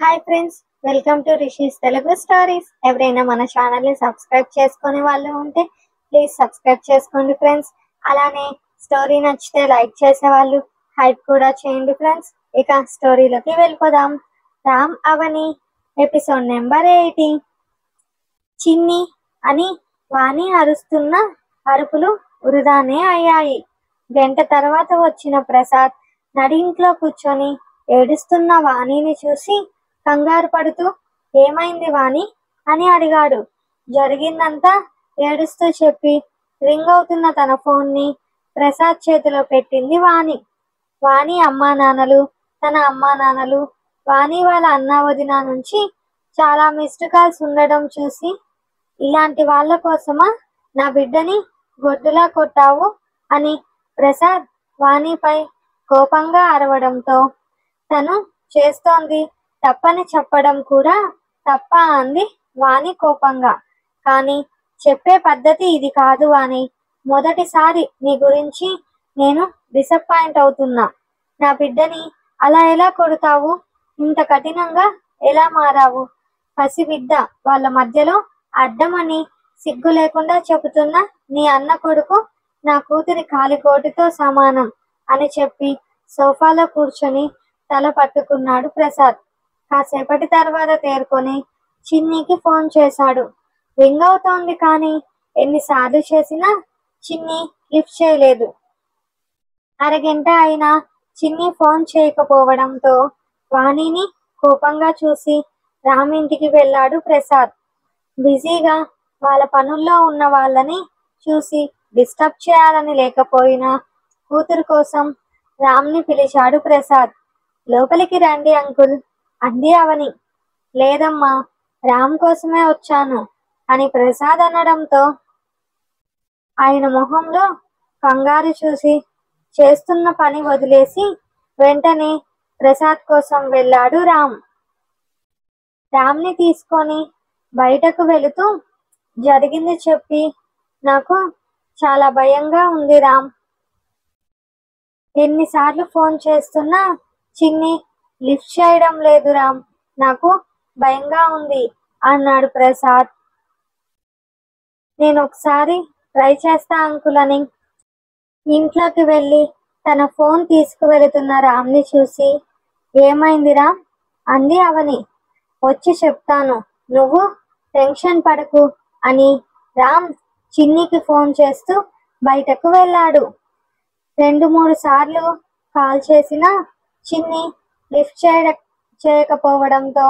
Hi friends, welcome to rishis Telugu stories. ఎవరైనా మన ఛానల్ని సబ్స్క్రైబ్ చేసుకునే వాళ్ళు ఉంటే ప్లీజ్ సబ్స్క్రైబ్ చేసుకోండి ఫ్రెండ్స్. అలానే స్టోరీ నచ్చితే లైక్ చేసేవాళ్ళు హైప్ కూడా చేయండి ఫ్రెండ్స్. ఇక స్టోరీలోకి వెళ్ళిపోదాం. రామ్ అవని ఎపిసోడ్ నెంబర్ 80. చిన్ని అని వాణి అరుస్తున్న అరుపులు వృధానే అయ్యాయి. గంట తర్వాత వచ్చిన ప్రసాద్ నడింట్లో కూర్చొని ఏడుస్తున్న వాణిని చూసి కంగారు పడుతూ ఏమైంది వాణి అని అడిగాడు. జరిగిందంతా ఏడుస్తూ చెప్పి రింగ్ అవుతున్న తన ఫోన్ని ప్రసాద్ చేతిలో పెట్టింది వాణి. వాణి అమ్మా నాన్నలు, తన అమ్మా నాన్నలు, వాణి వాళ్ళ అన్నా వదిన నుంచి చాలా మిస్డ్ కాల్స్ ఉండడం చూసి, ఇలాంటి వాళ్ళ కోసమా నా బిడ్డని గొడ్డులా కొట్టావు అని ప్రసాద్ వాణిపై కోపంగా అరవడంతో తను చేస్తోంది తప్పని చెప్పడం కూడా తప్ప అంది వాణి కోపంగా. కానీ చెప్పే పద్ధతి ఇది కాదు వాణి. మొదటిసారి నీ గురించి నేను డిసప్పాయింట్ అవుతున్నా. నా బిడ్డని అలా ఎలా కొడతావు? ఇంత కఠినంగా ఎలా మారావు? పసిబిడ్డ వాళ్ళ మధ్యలో అడ్డమని సిగ్గు లేకుండా చెబుతున్న నీ అన్న కొడుకు నా కూతురి కాలికోటితో సమానం అని చెప్పి సోఫాలో కూర్చొని తల పట్టుకున్నాడు ప్రసాద్. కాసేపటి తర్వాత తేరుకొని చిన్నికి ఫోన్ చేశాడు. రింగ్ అవుతోంది కానీ ఎన్నిసార్లు చేసినా చిన్ని లిఫ్ట్ చేయలేదు. అరగంట అయినా చిన్ని ఫోన్ చేయకపోవడంతో వాణిని కోపంగా చూసి రామ్ ఇంటికి వెళ్ళాడు ప్రసాద్. బిజీగా వాళ్ళ పనుల్లో ఉన్న వాళ్ళని చూసి డిస్టర్బ్ చేయాలని లేకపోయినా కూతురు కోసం రామ్ని పిలిచాడు ప్రసాద్. లోపలికి రండి అంకుల్ అంది అవని. లేదమ్మా, రామ్ కోసమే వచ్చాను అని ప్రసాద్ అనడంతో ఆయన మొహంలో కంగారు చూసి చేస్తున్న పని వదిలేసి వెంటనే ప్రసాద్ కోసం వెళ్ళాడు రామ్. రామ్ని తీసుకొని బయటకు వెళుతూ జరిగింది చెప్పి, నాకు చాలా భయంగా ఉంది రామ్. ఎన్నిసార్లు ఫోన్ చేస్తున్నా చిన్ని లిఫ్ట్ చేయడం లేదు రామ్. నాకు భయంగా ఉంది అన్నాడు ప్రసాద్. నేను ఒకసారి ట్రై చేస్తా అంకుల్ అని ఇంట్లోకి వెళ్ళి తన ఫోన్ తీసుకువెళుతున్న రామ్ని చూసి ఏమైంది రామ్ అంది అవని. వచ్చి చెప్తాను, నువ్వు టెన్షన్ పడకు అని రామ్ చిన్నికి ఫోన్ చేస్తూ బయటకు వెళ్ళాడు. 2-3 సార్లు కాల్ చేసినా చిన్ని లిఫ్ట్ చేయకపోవడంతో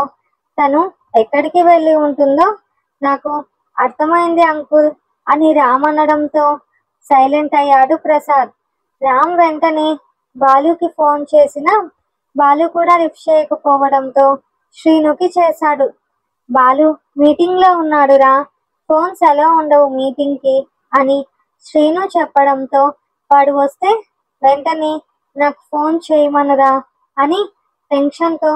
తను ఎక్కడికి వెళ్ళి ఉంటుందో నాకు అర్థమైంది అంకుల్ అని రామ్ అనడంతో సైలెంట్ అయ్యాడు ప్రసాద్. రామ్ వెంటనే బాలుకి ఫోన్ చేసినా బాలు కూడా లిఫ్ట్ చేయకపోవడంతో శ్రీనుకి చేశాడు. బాలు మీటింగ్లో ఉన్నాడు రా, ఫోన్స్ ఎలా ఉండవు మీటింగ్కి అని శ్రీను చెప్పడంతో వాడు వస్తే వెంటనే నాకు ఫోన్ చేయమనురా అని టెన్షన్తో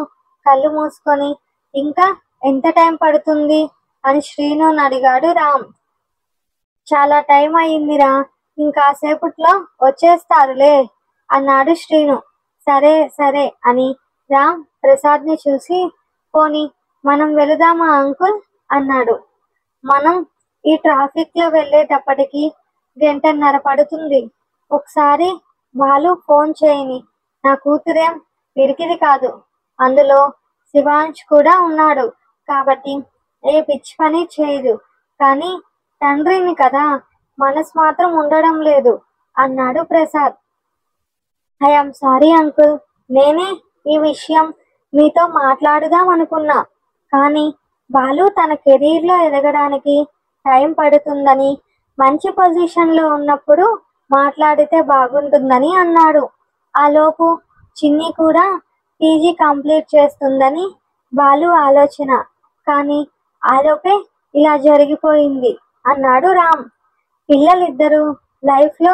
కళ్ళు మూసుకొని ఇంకా ఎంత టైం పడుతుంది అని శ్రీనుని అడిగాడు రామ్. చాలా టైం అయ్యిందిరా, ఇంకాసేపట్లో వచ్చేస్తారులే అన్నాడు శ్రీను. సరే సరే అని రామ్ ప్రసాద్ని చూసి పోనీ మనం వెళదామా అంకుల్ అన్నాడు. మనం ఈ ట్రాఫిక్లో వెళ్ళేటప్పటికి 1.5 గంట పడుతుంది. ఒకసారి బాలు ఫోన్ చేయని, నా కూతురేం పిరికిది కాదు, అందులో శివాంశ్ కూడా ఉన్నాడు కాబట్టి ఏ పిచ్చి పని చేయదు. కానీ తండ్రిని కదా, మనసు మాత్రం ఉండడం లేదు అన్నాడు ప్రసాద్. ఐఎమ్ సారీ అంకుల్, నేనే ఈ విషయం మీతో మాట్లాడుదాం అనుకున్నా, కానీ బాలు తన కెరీర్లో ఎదగడానికి టైం పడుతుందని, మంచి పొజిషన్లో ఉన్నప్పుడు మాట్లాడితే బాగుంటుందని అన్నాడు. ఆలోపు చిన్ని కూడా పీజీ కంప్లీట్ చేస్తుందని బాలు ఆలోచన, కానీ ఆలోపే ఇలా జరిగిపోయింది అన్నాడు రామ్. పిల్లలిద్దరూ లైఫ్లో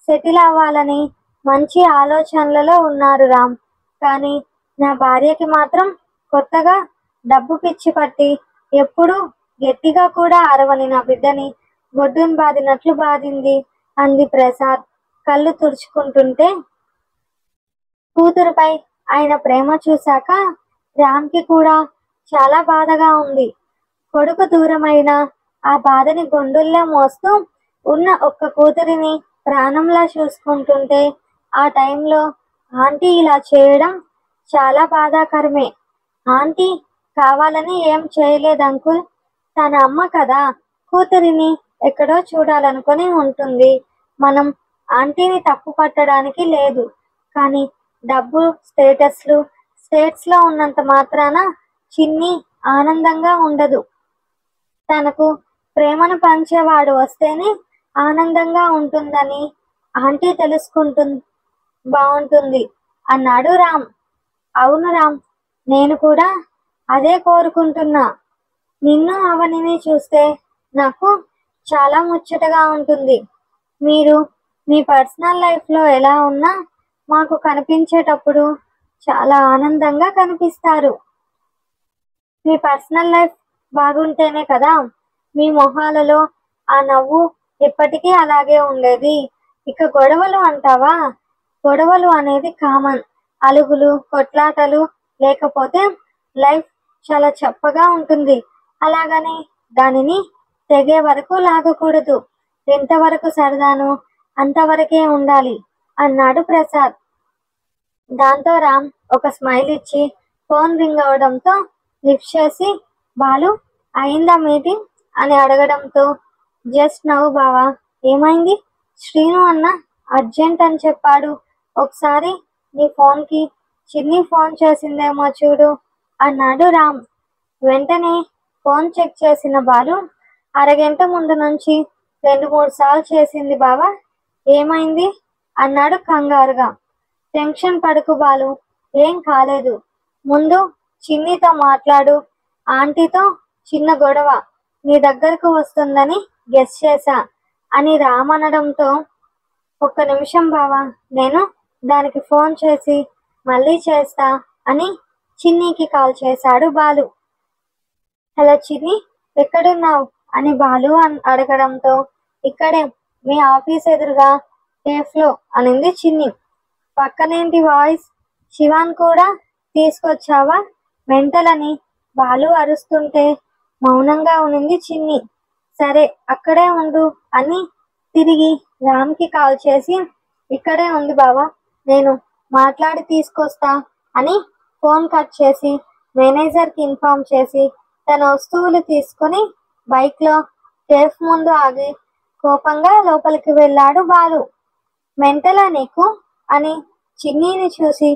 సెటిల్ అవ్వాలని మంచి ఆలోచనలలో ఉన్నారు రామ్. కానీ నా భార్యకి మాత్రం కొత్తగా డబ్బు పిచ్చి పట్టి ఎప్పుడూ గట్టిగా కూడా అరవని నా బిడ్డని గొడ్డును బాదినట్లు బాధింది అంది ప్రసాద్ కళ్ళు తుడుచుకుంటుంటే. కూతురుపై ఆయన ప్రేమ చూశాక రామ్కి కూడా చాలా బాధగా ఉంది. కొడుకు దూరమైన ఆ బాధని గుండెల్లో మోస్తూ ఉన్న ఒక్క కూతురిని ప్రాణంలా చూసుకుంటుంటే ఆ టైంలో ఆంటీ ఇలా చేయడం చాలా బాధాకరమే. ఆంటీ కావాలని ఏం చేయలేదు అంకుల్. తన అమ్మ కదా, కూతురిని ఎక్కడో చూడాలనుకొని ఉంటుంది. మనం ఆంటీని తప్పు పట్టడానికి లేదు. కానీ డబ్బు స్టేట్స్లో ఉన్నంత మాత్రాన చిన్ని ఆనందంగా ఉండదు. తనకు ప్రేమను పంచేవాడు వస్తేనే ఆనందంగా ఉంటుందని ఆంటీ బాగుంటుంది అన్నాడు రామ్. అవును రామ్, నేను కూడా అదే కోరుకుంటున్నా. నిన్ను అవనిని చూస్తే నాకు చాలా ముచ్చటగా ఉంటుంది. మీరు మీ పర్సనల్ లైఫ్లో ఎలా ఉన్నా మాకు కనిపించేటప్పుడు చాలా ఆనందంగా కనిపిస్తారు. మీ పర్సనల్ లైఫ్ బాగుంటేనే కదా మీ మొహాలలో ఆ నవ్వు ఎప్పటికీ అలాగే ఉండేది. ఇక గొడవలు అంటావా? గొడవలు అనేది కామన్. అలుగులు, కొట్లాటలు లేకపోతే లైఫ్ చాలా చప్పగా ఉంటుంది. అలాగని దానిని తెగే వరకు లాగకూడదు. ఎంతవరకు సరదాను అంతవరకే ఉండాలి అన్నాడు ప్రసాద్. దాంతో రామ్ ఒక స్మైల్ ఇచ్చి ఫోన్ రింగ్ అవడంతో లిఫ్ట్ చేసి, బాలు అయిందా మీటింగ్ అని అడగడంతో, జస్ట్ నవ్వు బావా. ఏమైంది? శ్రీను అన్న అర్జెంట్ అని చెప్పాడు. ఒకసారి నీ ఫోన్కి చిన్ని ఫోన్ చేసిందేమో చూడు అన్నాడు రామ్. వెంటనే ఫోన్ చెక్ చేసిన బాలు, అరగంట ముందు నుంచి 2-3 సార్లు చేసింది బావా. ఏమైంది అన్నాడు కంగారుగా. టెన్షన్ పడకు బాలు, ఏం కాలేదు. ముందు చిన్నితో మాట్లాడు. ఆంటీతో చిన్న గొడవ నీ దగ్గరకు వస్తుందని గెస్ చేశా అని రామనడంతో, ఒక్క నిమిషం బావా, నేను దానికి ఫోన్ చేసి మళ్ళీ చేస్తా అని చిన్నీకి కాల్ చేశాడు బాలు. హలో చిన్ని, ఎక్కడున్నావు అని బాలు అడగడంతో, ఇక్కడే మీ ఆఫీస్ ఎదురుగా కేఫ్లో అనింది చిన్ని. పక్కనేంటి వాయిస్? శివాన్ కూడా తీసుకొచ్చావా మెంటలని బాలు అరుస్తుంటే మౌనంగా ఉనింది చిన్ని. సరే అక్కడే ఉండు అని తిరిగి రామ్కి కాల్ చేసి, ఇక్కడే ఉంది బావా, నేను మాట్లాడి తీసుకొస్తా అని ఫోన్ కట్ చేసి మేనేజర్కి ఇన్ఫార్మ్ చేసి తన వస్తువులు తీసుకొని బైక్లో కేఫ్ ముందు ఆగి కోపంగా లోపలికి వెళ్ళాడు బాలు. మెంటలా నీకు అని చిన్నీని చూసి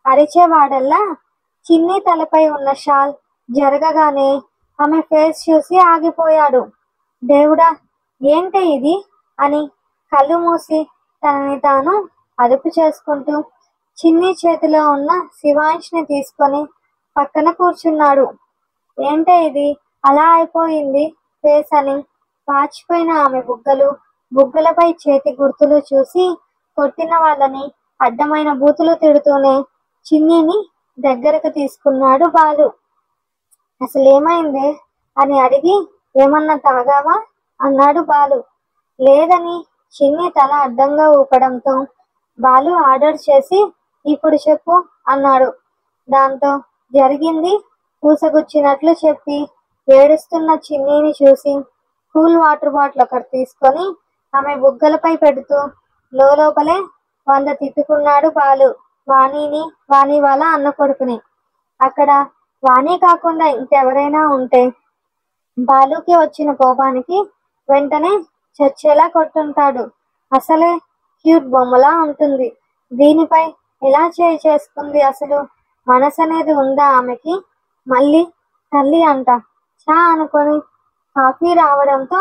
అరిచేవాడల్లా చిన్ని తలపై ఉన్న షాల్ జరగగానే ఆమె ఫేస్ చూసి ఆగిపోయాడు. దేవుడా, ఏంటి ఇది అని కళ్ళు మూసి తనని తాను అదుపు చేసుకుంటూ చిన్ని చేతిలో ఉన్న శివాంష్ని తీసుకొని పక్కన కూర్చున్నాడు. ఏంటే ఇది అలా అయిపోయింది ఫేస్ అని పాచిపోయిన ఆమె బుగ్గలపై చేతి గుర్తులు చూసి కొట్టిన వాళ్ళని అడ్డమైన బూతులు తిడుతూనే చిన్నిని దగ్గరకు తీసుకున్నాడు బాలు. అసలేమైందే అని అడిగి, ఏమన్నా తాగావా అన్నాడు బాలు. లేదని చిన్ని తల అడ్డంగా ఊపడంతో బాలు ఆర్డర్ చేసి, ఇప్పుడు చెప్పు అన్నాడు. దాంతో జరిగింది పూసగుచ్చినట్లు చెప్పి ఏడుస్తున్న చిన్నీని చూసి కూల్ వాటర్ బాటిల్ ఒకటి తీసుకొని ఆమె బుగ్గలపై పెడుతూ లోపలే 100 తిట్టుకున్నాడు బాలు వాణి వాళ్ళ అన్న కొడుకుని. అక్కడ వాణి కాకుండా ఇంకెవరైనా ఉంటే బాలుకి వచ్చిన కోపానికి వెంటనే చచ్చేలా కొట్టుంటాడు. అసలే క్యూట్ బొమ్మలా ఉంటుంది. దీనిపై ఎలా చేసుకుంది? అసలు మనసు అనేది ఉందా ఆమెకి? మళ్ళీ తల్లి అంట. చా అనుకొని కాఫీ రావడంతో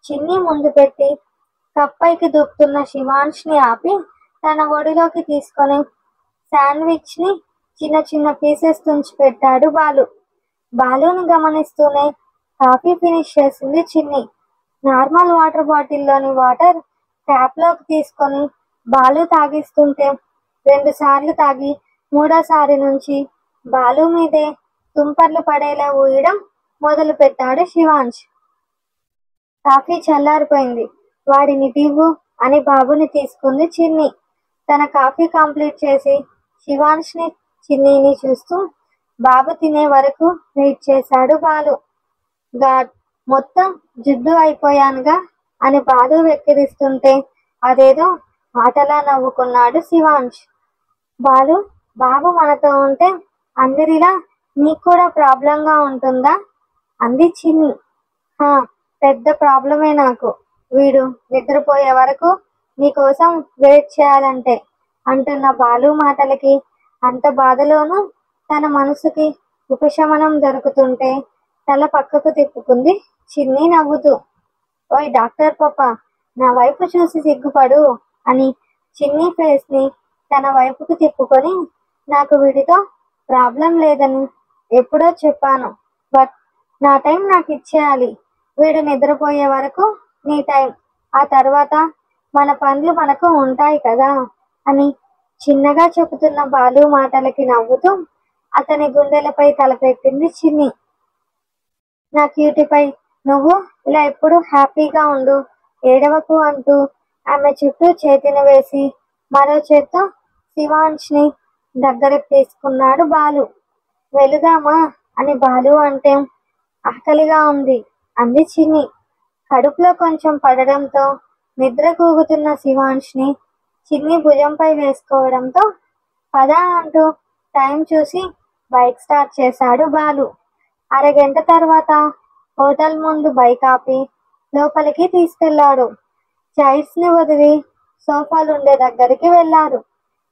చిన్ని ముందు పెట్టి కప్పైకి దూకుతున్న శివాంష్ని ఆపి తన ఒడిలోకి తీసుకొని శాండ్విచ్ని చిన్న చిన్న పీసెస్ తుంచి పెట్టాడు బాలు. బాలుని గమనిస్తూనే కాఫీ ఫినిష్ చేసింది చిన్ని. నార్మల్ వాటర్ బాటిల్లోని వాటర్ ట్యాప్లోకి తీసుకొని బాలు తాగిస్తుంటే 2 సార్లు తాగి 3వ సారి నుంచి బాలు మీదే తుంపర్లు పడేలా ఊయడం మొదలు పెట్టాడు శివాంష్. కాఫీ చల్లారిపోయింది, వాడిని దివ్వు అని బాబుని తీసుకుంది చిన్ని. తన కాఫీ కంప్లీట్ చేసి శివాంష్ని చిన్నీని చూస్తూ, బాబు తినే వరకు వెయిట్ చేశాడు బాలు. గాడ్, మొత్తం జిడ్డు అయిపోయానుగా అని బాలు వెక్కిరిస్తుంటే అదేదో ఆటలా నవ్వుకున్నాడు శివాంష్. బాలు, బాబు మనతో ఉంటే అందరిలా నీకు కూడా ప్రాబ్లంగా ఉంటుందా అంది చిన్ని. హా, పెద్ద ప్రాబ్లమే నాకు. వీడు నిద్రపోయే వరకు నీకోసం వెయిట్ చేయాలంటే అంటున్న బాలు మాటలకి అంత బాధలోనూ తన మనసుకి ఉపశమనం దొరుకుతుంటే తల పక్కకు తిప్పుకుంది చిన్ని నవ్వుతూ. ఓయ్ డాక్టర్ పాప, నా వైపు చూసి సిగ్గుపడు అని చిన్ని ఫేస్ ని తన వైపుకు తిప్పుకొని, నాకు వీడితో ప్రాబ్లం లేదని ఎప్పుడో చెప్పాను, బట్ నా టైం నాకు ఇచ్చేయాలి. వీడు నిద్రపోయే వరకు నీ టైం, ఆ తర్వాత మన పనులు మనకు ఉంటాయి కదా అని చిన్నగా చెబుతున్న బాలు మాటలకి నవ్వుతూ అతని గుండెలపై తలపెట్టింది చిన్ని. నా క్యూటీపై నువ్వు ఇలా ఎప్పుడు హ్యాపీగా ఉండు, ఏడవకు అంటూ ఆమె చుట్టూ చేతిని వేసి మరో చేత్తో శివాంష్ ని దగ్గరకు తీసుకున్నాడు బాలు. వెళుదామా అని బాలు అంటే ఆకలిగా ఉంది అంది చిన్ని. కడుపులో కొంచెం పడడంతో నిద్ర కూగుతున్న శివాంష్ ని చిన్ని భుజంపై వేసుకోవడంతో పద అంటూ టైం చూసి బైక్ స్టార్ట్ చేశాడు బాలు. అరగంట తర్వాత హోటల్ ముందు బైక్ ఆపి లోపలికి తీసుకెళ్లాడు. చైర్స్ ని వదిలి సోఫాలుండే దగ్గరికి వెళ్లారు.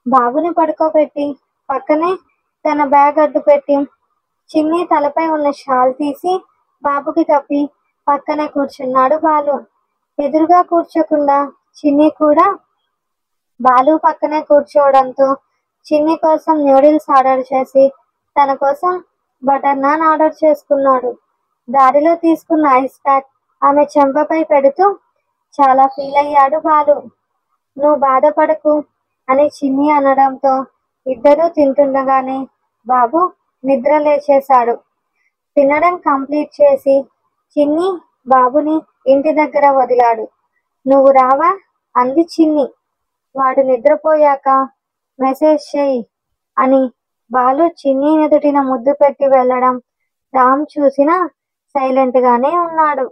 బాబుని పడుకోబెట్టి పక్కనే తన బ్యాగ్ అడ్డు పెట్టి చిన్ని తలపై ఉన్న షాల్ తీసి బాబుకి కప్పి పక్కనే కూర్చున్నాడు బాలు. ఎదురుగా కూర్చోకుండా చిన్ని కూడా బాలు పక్కనే కూర్చోవడంతో చిన్ని కోసం న్యూడిల్స్ ఆర్డర్ చేసి తన కోసం బటర్ నాన్ ఆర్డర్ చేసుకున్నాడు. దారిలో తీసుకున్న ఐస్ ప్యాక్ ఆమె చెంపపై పెడుతూ చాలా ఫీల్ అయ్యాడు బాలు. నువ్వు బాధపడకు అని చిన్ని అనడంతో ఇద్దరూ తింటుండగానే బాబు నిద్ర లేచేశాడు. తినడం కంప్లీట్ చేసి చిన్ని బాబుని ఇంటి దగ్గర వదిలాడు. నువ్వు రావా అంది చిన్ని. వాడు నిద్రపోయాక మెసేజ్ చెయ్యి అని బాలు చిన్ని ఎదుటిన ముద్దు పెట్టి వెళ్ళడం రామ్ చూసినా సైలెంట్ గానే ఉన్నాడు.